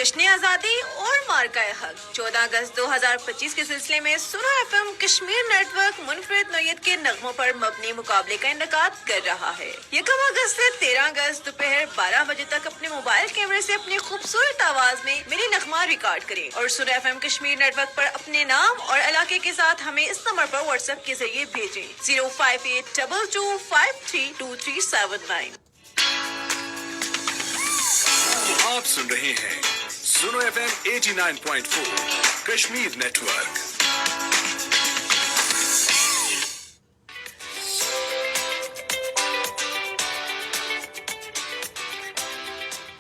जश्न आज़ादी और मार्का हक 14 अगस्त 2025 के सिलसिले में सुनो FM कश्मीर नेटवर्क मुनफरिद नोयत के नगमों पर मबनी मुकाबले का इनेकाद कर रहा है। 1 अगस्त से 13 अगस्त दोपहर 12 बजे तक अपने मोबाइल कैमरे से अपनी खूबसूरत आवाज में मिनी नगमा रिकॉर्ड करें और सुनो FM कश्मीर नेटवर्क पर अपने नाम और इलाके के साथ हमें इस नंबर पर व्हाट्सएप के जरिए भेजें 05822532379। आप सुन रहे हैं सुनो FM 89.4 कश्मीर नेटवर्क।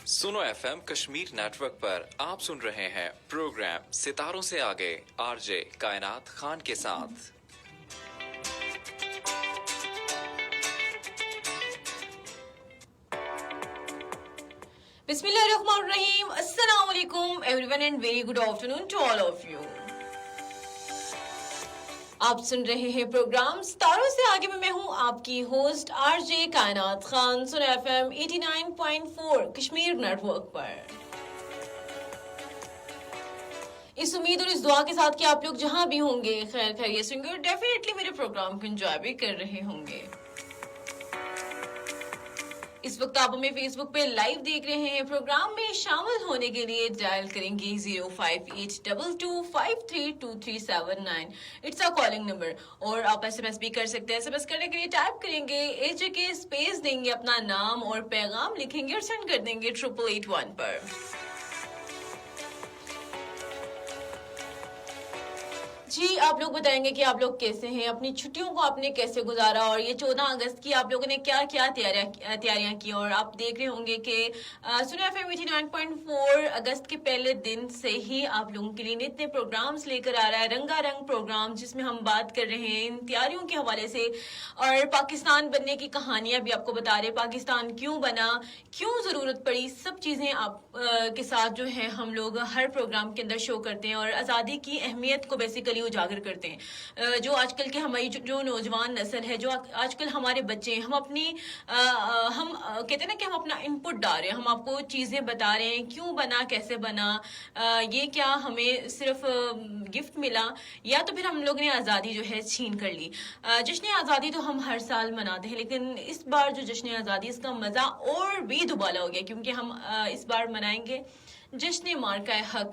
सुनो FM कश्मीर नेटवर्क पर आप सुन रहे हैं प्रोग्राम सितारों से आगे आरजे कायनात खान के साथ। Bismillahirrahmanirrahim. Assalamu alaikum everyone and very good afternoon to all of you. आप सुन रहे हैं प्रोग्राम सितारों से आगे में मैं हूं आपकी होस्ट आरजे कायनात खान सुनो FM 89.4 कश्मीर नेटवर्क पर। इस उम्मीद और इस दुआ के साथ कि आप लोग जहां भी होंगे खैर खैरियत से होंगे और डेफिनेटली मेरे प्रोग्राम को एंजॉय भी कर रहे होंगे। इस वक्त आप हमें फेसबुक पे लाइव देख रहे हैं। प्रोग्राम में शामिल होने के लिए डायल करेंगे 05822532379। It's a calling number. और आप SMS भी कर सकते हैं। SMS करने के लिए टाइप करेंगे HK स्पेस देंगे अपना नाम और पैगाम लिखेंगे और सेंड कर देंगे 8881 पर। जी आप लोग बताएंगे कि आप लोग कैसे हैं, अपनी छुट्टियों को आपने कैसे गुजारा और ये 14 अगस्त की आप लोगों ने क्या क्या तैयारियां की। और आप देख रहे होंगे कि सुनो FM 89.4 अगस्त के पहले दिन से ही आप लोगों के लिए नित्य प्रोग्राम्स लेकर आ रहा है, रंगारंग प्रोग्राम जिसमें हम बात कर रहे हैं इन तैयारियों के हवाले से और पाकिस्तान बनने की कहानियां भी आपको बता रहे हैं। पाकिस्तान क्यों बना, क्यों जरूरत पड़ी, सब चीजें आप के साथ जो है हम लोग हर प्रोग्राम के अंदर शो करते हैं और आज़ादी की अहमियत को बेसिकली उजागर करते हैं। जो आजकल के हमारी जो नौजवान नस्ल है, जो आजकल हमारे बच्चे हैं, हम अपनी हम कहते हैं ना कि हम अपना इनपुट डाल रहे हैं, हम आपको चीजें बता रहे हैं क्यों बना, कैसे बना, ये क्या हमें सिर्फ गिफ्ट मिला या तो फिर हम लोग ने आज़ादी जो है छीन कर ली। जश्न आज़ादी तो हम हर साल मनाते हैं लेकिन इस बार जो जश्न आज़ादी इसका मजा और भी दुबाला हो गया क्योंकि हम इस बार मनाएंगे जश्न मार्का हक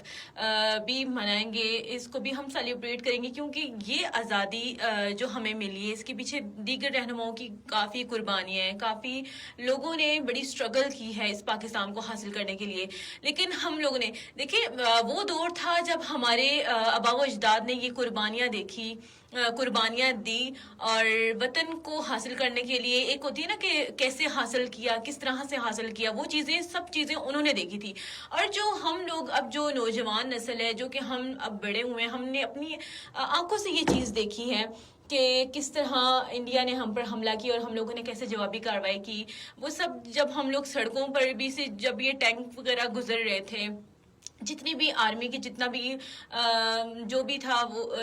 भी मनाएंगे, इसको भी हम सेलिब्रेट करेंगे क्योंकि ये आज़ादी जो हमें मिली है इसके पीछे दीगर रहनुमाओं की काफ़ी कुर्बानियाँ हैं, काफ़ी लोगों ने बड़ी स्ट्रगल की है इस पाकिस्तान को हासिल करने के लिए। लेकिन हम लोगों ने देखिए वो दौर था जब हमारे आबा व अजदाद ने ये कुर्बानियाँ देखी, कुर्बानियाँ दी और वतन को हासिल करने के लिए एक होती है ना कि कैसे हासिल किया, किस तरह से हासिल किया, वो चीज़ें सब चीज़ें उन्होंने देखी थी। और जो हम लोग अब जो नौजवान नस्ल है, जो कि हम अब बड़े हुए हैं, हमने अपनी आंखों से ये चीज़ देखी है कि किस तरह इंडिया ने हम पर हमला किया और हम लोगों ने कैसे जवाबी कार्रवाई की। वो सब जब हम लोग सड़कों पर भी से जब ये टैंक वगैरह गुजर रहे थे, जितनी भी आर्मी की जितना भी जो भी था वो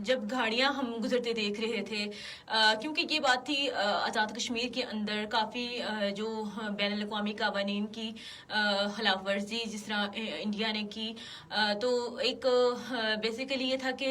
जब गाड़ियां हम गुजरते देख रहे थे, क्योंकि ये बात थी आज़ाद कश्मीर के अंदर काफ़ी जो बैन अल-अक़वामी क़वानीन की खिलाफ वर्जी जिस तरह इंडिया ने की, तो एक बेसिकली ये था कि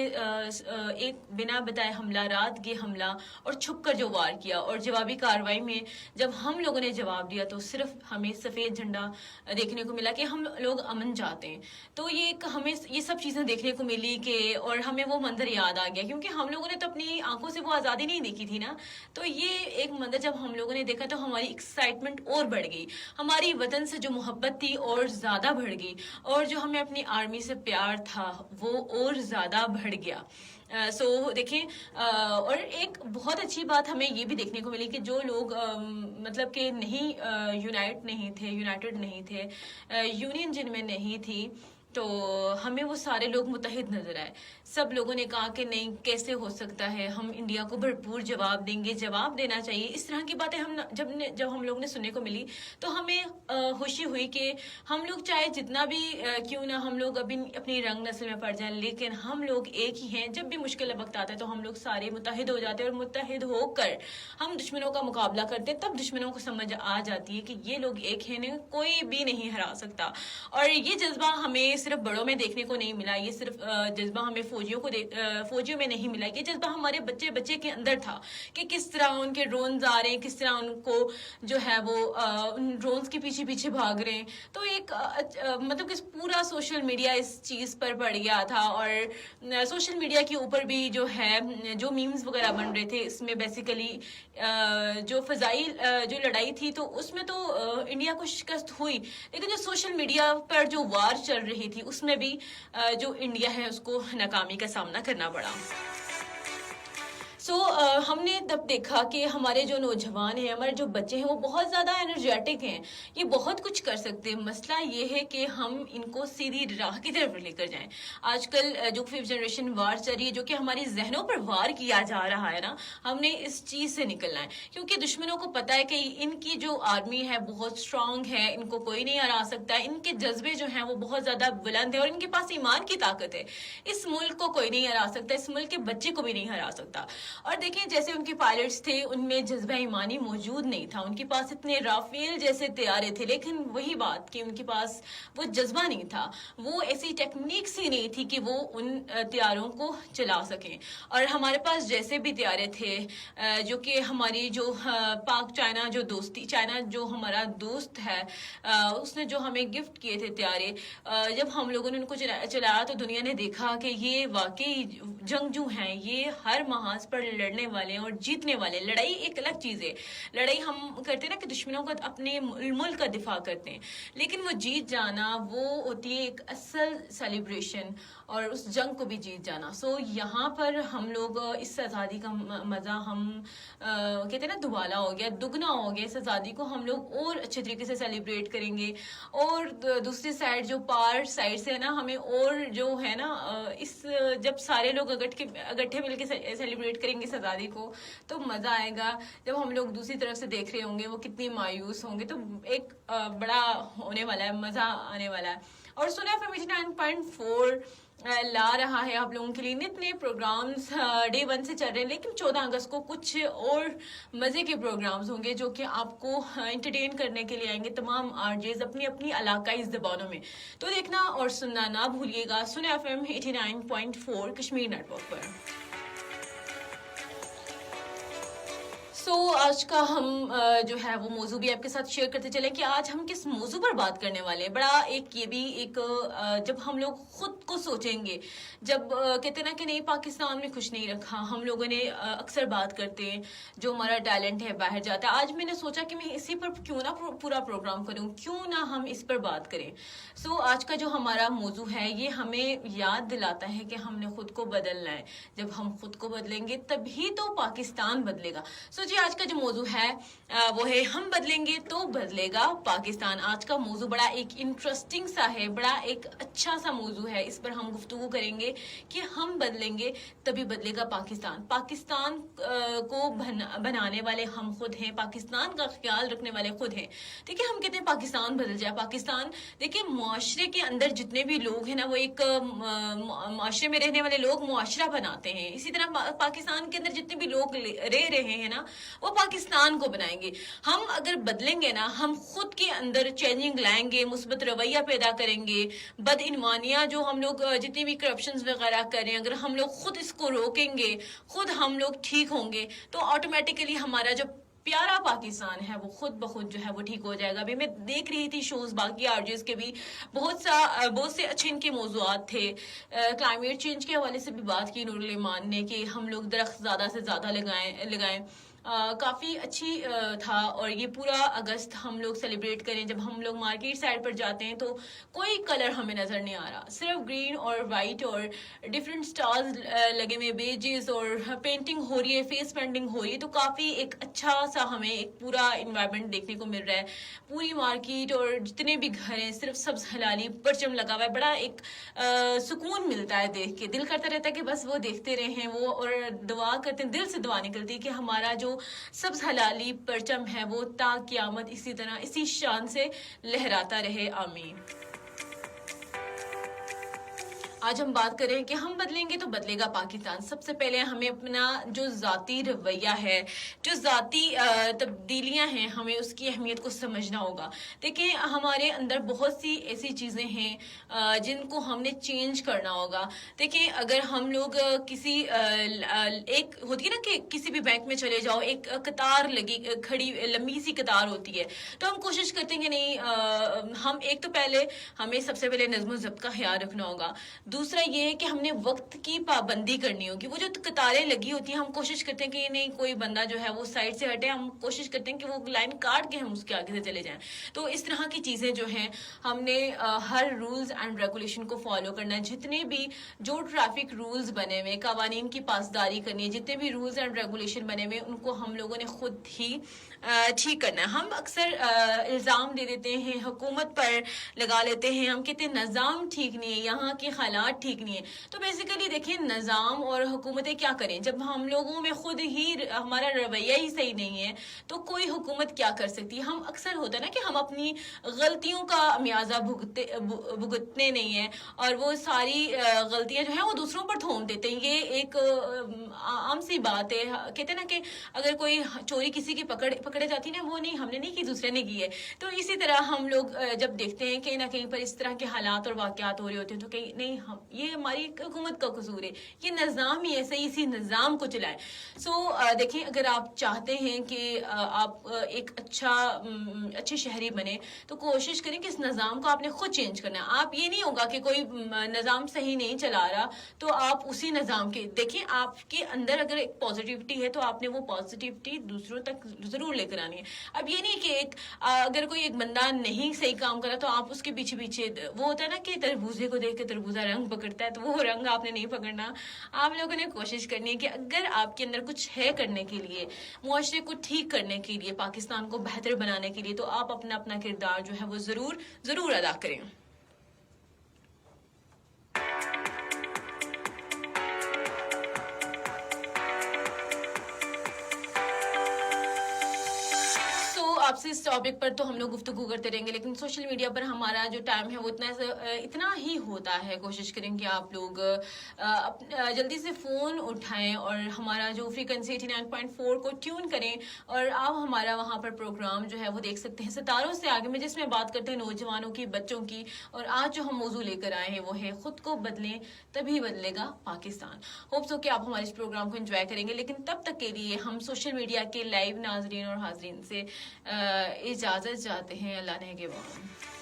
एक बिना बताए हमला, रात के हमला और छुप कर जो वार किया और जवाबी कार्रवाई में जब हम लोगों ने जवाब दिया तो सिर्फ हमें सफ़ेद झंडा देखने को मिला कि हम लोग अमन चाहते हैं। तो ये एक हमें ये सब चीज़ें देखने को मिली कि और हमें वो मंजर याद आ गया क्योंकि हम लोगों ने तो अपनी आंखों से वो आज़ादी नहीं देखी थी ना। तो ये एक मंजर जब हम लोगों ने देखा तो हमारी एक्साइटमेंट और बढ़ गई, हमारी वतन से जो मोहब्बत थी और ज़्यादा बढ़ गई और जो हमें अपनी आर्मी से प्यार था वो और ज़्यादा बढ़ गया। सो देखें और एक बहुत अच्छी बात हमें ये भी देखने को मिली कि जो लोग मतलब कि नहीं यूनाइटेड नहीं थे, यूनियन जिनमें नहीं थी, تو ہمیں وہ سارے لوگ متحد نظر آئے. سب لوگوں نے کہا کہ نہیں, کیسے ہو سکتا ہے, ہم انڈیا کو بھرپور جواب دیں گے, جواب دینا چاہیے. اس طرح کی باتیں جب ہم لوگ نے سننے کو ملی تو ہمیں خوشی ہوئی کہ ہم لوگ چاہے جتنا بھی کیوں نہ ہم لوگ ابھی اپنی رنگ نسل میں پڑ جائیں, لیکن ہم لوگ ایک ہی ہیں. جب بھی مشکل وقت آتا ہے تو ہم لوگ سارے متحد ہو جاتے ہیں, اور متحد ہو کر ہم دشمنوں کا مقابلہ کرتے ہیں. تب دشمنوں کو سمجھ آ جاتی ہے کہ یہ لوگ ایک ہیں, کوئی بھی نہیں ہرا سکتا. اور یہ جذبہ ہمیں صرف بڑوں میں دیکھنے کو نہیں ملا, یہ صرف جذبہ ہمیں فوجیوں میں نہیں ملا, یہ جذبہ ہمارے بچے کے اندر تھا کہ کس طرح ان کے ڈرونز آ رہے ہیں, کس طرح ان کو جو ہے وہ ان ڈرونز کے پیچھے بھاگ رہے ہیں. تو ایک مطلب کہ پورا سوشل میڈیا اس چیز پر پڑ گیا تھا, اور سوشل میڈیا کے اوپر بھی جو ہے جو میمز وغیرہ بن رہے تھے, اس میں بیسیکلی جو فضائی جو لڑائی تھی تو اس میں تو انڈیا کو شکست ہوئی, لیکن جو سوشل میڈیا پر جو وار چل رہی تھی اس میں بھی جو انڈیا ہے اس کو ناکامی کا سامنا کرنا پڑا. ہم نے تب دیکھا کہ ہمارے جو نوجوان ہیں, ہمارے جو بچے ہیں, وہ بہت زیادہ انرجیٹک ہیں, یہ بہت کچھ کر سکتے ہیں. مسئلہ یہ ہے کہ ہم ان کو سیدھی راہ کی طرف لے کر جائیں. آج کل جو 5th جنریشن وار چل رہی ہے, جو کہ ہماری ذہنوں پر وار کیا جا رہا ہے نا, ہم نے اس چیز سے نکلنا ہے, کیونکہ دشمنوں کو پتا ہے کہ ان کی جو آرمی ہے بہت اسٹرانگ ہے, ان کو کوئی نہیں ہرا سکتا. ان کے جذبے جو ہیں وہ بہت زیادہ بلند ہیں, اور ان کے پاس ایمان کی طاقت ہے. اس ملک کو کوئی نہیں ہرا سکتا, اس ملک کے بچے کو بھی نہیں ہرا سکتا. اور دیکھیں جیسے ان کے پائلٹس تھے, ان میں جذبہ ایمانی موجود نہیں تھا. ان کے پاس اتنے رافیل جیسے طیارے تھے, لیکن وہی بات کہ ان کے پاس وہ جذبہ نہیں تھا, وہ ایسی ٹیکنیکس ہی نہیں تھی کہ وہ ان طیاروں کو چلا سکیں. اور ہمارے پاس جیسے بھی طیارے تھے, جو کہ ہماری جو پاک چائنا جو دوستی, چائنا جو ہمارا دوست ہے, اس نے جو ہمیں گفٹ کیے تھے طیارے, جب ہم لوگوں نے ان کو چلایا تو دنیا نے دیکھا کہ یہ واقعی جنگجو ہیں, یہ ہر محاذ پر لڑنے والے ہیں اور جیتنے والے. لڑائی ایک الگ چیز ہے, لڑائی ہم کرتے نا کہ دشمنوں کا اپنے ملک کا دفاع کرتے ہیں, لیکن وہ جیت جانا وہ ہوتی ہے ایک اصل سیلیبریشن, اور اس جنگ کو بھی جیت جانا. یہاں پر ہم لوگ اس آزادی کا مزہ ہم کہتے ہیں نا دوبالا ہو گیا, دگنا ہو گیا. اس آزادی کو ہم لوگ اور اچھے طریقے سے سیلیبریٹ کریں گے, اور دوسری سائڈ جو پار سائڈ سے ہے نا, ہمیں اور جو ہے نا اس جب سارے لوگ اکٹھے مل کے سیلیبریٹ کریں گے اس آزادی کو تو مزہ آئے گا. جب ہم لوگ دوسری طرف سے دیکھ رہے ہوں گے وہ کتنی مایوس ہوں گے, تو ایک بڑا ہونے والا ہے, مزہ آنے والا ہے. اور سنا FM 89.4 لا رہا ہے آپ لوگوں کے لیے نت نئے پروگرامز ڈے 1 سے چل رہے ہیں, لیکن 14 اگست کو کچھ اور مزے کے پروگرامز ہوں گے جو کہ آپ کو انٹرٹین کرنے کے لیے آئیں گے تمام RJs اپنی اپنی علاقائی زبانوں میں. تو دیکھنا اور سننا نہ بھولیے گا سنا FM 89.4 کشمیر نیٹ ورک پر. آج کا ہم جو ہے وہ موضوع بھی آپ کے ساتھ شیئر کرتے چلیں کہ آج ہم کس موضوع پر بات کرنے والے ہیں. بڑا یہ بھی ایک جب ہم لوگ خود کو سوچیں گے, جب کہتے ہیں نا کہ نہیں پاکستان میں کچھ نہیں رکھا, ہم لوگوں نے اکثر بات کرتے ہیں جو ہمارا ٹیلنٹ ہے باہر جاتا ہے. آج میں نے سوچا کہ میں اسی پر کیوں نہ پورا پروگرام کروں, کیوں نہ ہم اس پر بات کریں. آج کا جو ہمارا موضوع ہے یہ ہمیں یاد دلاتا ہے کہ ہم نے خود کو بدلنا ہے. جب ہم خود کو بدلیں گے تبھی تو پاکستان بدلے گا. جی آج کا جو موضوع ہے وہ ہے ہم بدلیں گے تو بدلے گا پاکستان. آج کا موضوع بڑا ایک انٹرسٹنگ سا ہے, بڑا ایک اچھا سا موضوع ہے. اس پر ہم گفتگو کریں گے کہ ہم بدلیں گے تبھی بدلے گا پاکستان. پاکستان کو بنانے والے ہم خود ہیں, پاکستان کا خیال رکھنے والے خود ہیں. دیکھیں ہم کہتے ہیں پاکستان بدل جائے. پاکستان دیکھیں معاشرے کے اندر جتنے بھی لوگ ہیں نا, وہ ایک معاشرے میں رہنے والے لوگ معاشرہ بناتے ہیں. اسی طرح پاکستان کے اندر جتنے بھی لوگ رہ رہے ہیں نا وہ پاکستان کو بنائیں گے. ہم اگر بدلیں گے نا, ہم خود کے اندر چینجنگ لائیں گے, مثبت رویہ پیدا کریں گے. بدعنوانیاں جو ہم لوگ جتنی بھی کرپشنز وغیرہ کر رہے ہیں, اگر ہم لوگ خود اس کو روکیں گے, خود ہم لوگ ٹھیک ہوں گے, تو آٹومیٹیکلی ہمارا جو پیارا پاکستان ہے وہ خود بخود جو ہے وہ ٹھیک ہو جائے گا. ابھی میں دیکھ رہی تھی شوز, باقی RJs کے بھی بہت سے اچھے ان کے موضوعات تھے. کلائمیٹ چینج کے حوالے سے بھی بات کی نور الایمان نے کہ ہم لوگ درخت زیادہ سے زیادہ لگائیں. काफ़ी अच्छी था। और ये पूरा अगस्त हम लोग सेलिब्रेट करें, जब हम लोग मार्केट साइड पर जाते हैं तो कोई कलर हमें नज़र नहीं आ रहा, सिर्फ ग्रीन और वाइट और डिफरेंट स्टार्स लगे हुए, बेजेस और पेंटिंग हो रही है, फेस पेंटिंग हो रही है। तो काफ़ी एक अच्छा सा हमें एक पूरा इन्वायरमेंट देखने को मिल रहा है। पूरी मार्केट और जितने भी घर हैं सिर्फ सब्ज हलाली परचम लगा हुआ है। बड़ा एक सुकून मिलता है देख के, दिल करता रहता है कि बस वो देखते रहें वो, और दुआ करते हैं, दिल से दुआ निकलती है कि हमारा जो सब्ज हलाली परचम है वो ता क़यामत इसी तरह इसी शान से लहराता रहे, आमीन। आज हम बात करें कि हम बदलेंगे तो बदलेगा पाकिस्तान। सबसे पहले हमें अपना जो ज़ाती रवैया है, जो ज़ाती तब्दीलियां हैं, हमें उसकी अहमियत को समझना होगा। देखिए, हमारे अंदर बहुत सी ऐसी चीज़ें हैं जिनको हमने चेंज करना होगा। देखिए, अगर हम लोग किसी एक होती है ना कि किसी भी बैंक में चले जाओ, एक कतार लगी खड़ी लंबी सी कतार होती है, तो हम कोशिश करते हैं कि नहीं, हम एक तो पहले हमें सबसे पहले नज़्म ज़ब्त का ख्याल रखना होगा। दूसरा ये है कि हमने वक्त की पाबंदी करनी होगी। वो जो कतारें लगी होती हैं, हम कोशिश करते हैं कि नहीं कोई बंदा जो है वो साइड से हटे, हम कोशिश करते हैं कि वो लाइन काट के हम उसके आगे से चले जाएं। तो इस तरह की चीज़ें जो हैं, हमने हर रूल्स एंड रेगुलेशन को फॉलो करना है। जितने भी जो ट्रैफिक रूल्स बने हुए, कवानीन की पासदारी करनी है, जितने भी रूल्स एंड रेगुलेशन बने हुए उनको हम लोगों ने खुद ही ठीक करना है। हम अक्सर इल्ज़ाम दे देते हैं, हुकूमत पर लगा लेते हैं, हम कहते हैं निज़ाम ठीक नहीं है, यहाँ के हालात ठीक नहीं है। तो बेसिकली देखिए, निज़ाम और हुकूमतें क्या करें जब हम लोगों में खुद ही हमारा रवैया ही सही नहीं है, तो कोई हुकूमत क्या कर सकती है। हम अक्सर होता है ना कि हम अपनी गलतियों का म्याजा भुगतने नहीं है, और वो सारी गलतियां जो है वो दूसरों पर थोप देते हैं। ये एक आम सी बात है। कहते हैं ना कि अगर कोई चोरी किसी की पकड़े जाती है ना, वो नहीं हमने नहीं की, दूसरे ने की है। तो इसी तरह हम लोग जब देखते हैं कहीं ना कहीं पर इस तरह के हालात और वाकयात हो रहे होते हैं, तो कहीं नहीं हम ये हमारी हुकूमत का कसूर है, ये निज़ाम ही ऐसे इसी निज़ाम को चलाए। देखिए, अगर आप चाहते हैं कि आप एक अच्छे शहरी बने, तो कोशिश करें कि इस निज़ाम को आपने खुद चेंज करना है। आप ये नहीं होगा कि कोई निज़ाम सही नहीं चला रहा तो आप उसी निज़ाम के, देखिए आपके अंदर अगर एक पॉजिटिविटी है तो आपने वो पॉजिटिविटी दूसरों तक जरूर लेकर आनी है। अब ये नहीं कि अगर कोई एक बंदा नहीं सही काम करा तो आप उसके पीछे पीछे, वो होता है ना कि तरबूजे को देख के तरबूजा रंग पकड़ता है, तो वो रंग आपने नहीं पकड़ना। आप लोगों ने कोशिश करनी है कि अगर आपके अंदर कुछ है करने के लिए, मुआशरे को ठीक करने के लिए, पाकिस्तान को बेहतर बनाने के लिए, तो आप अपना अपना किरदार जो है वो जरूर अदा करें। आपसे इस टॉपिक पर तो हम लोग गुफ्तगू करते रहेंगे, लेकिन सोशल मीडिया पर हमारा जो टाइम है वो इतना ही होता है। कोशिश करें कि आप लोग जल्दी से फ़ोन उठाएं और हमारा जो फ्रीक्वेंसी 89.4 को ट्यून करें, और आप हमारा वहाँ पर प्रोग्राम जो है वो देख सकते हैं, सितारों से आगे में, जिसमें बात करते हैं नौजवानों की, बच्चों की। और आज जो हम मौजू लेकर आए हैं वो है खुद को बदलें तभी बदलेगा पाकिस्तान। होप्स हो कि आप हमारे इस प्रोग्राम को एंजॉय करेंगे, लेकिन तब तक के लिए हम सोशल मीडिया के लाइव नाजरीन और हाजरीन से इजाज़त चाहते हैं। अल्लाह ने के बाद।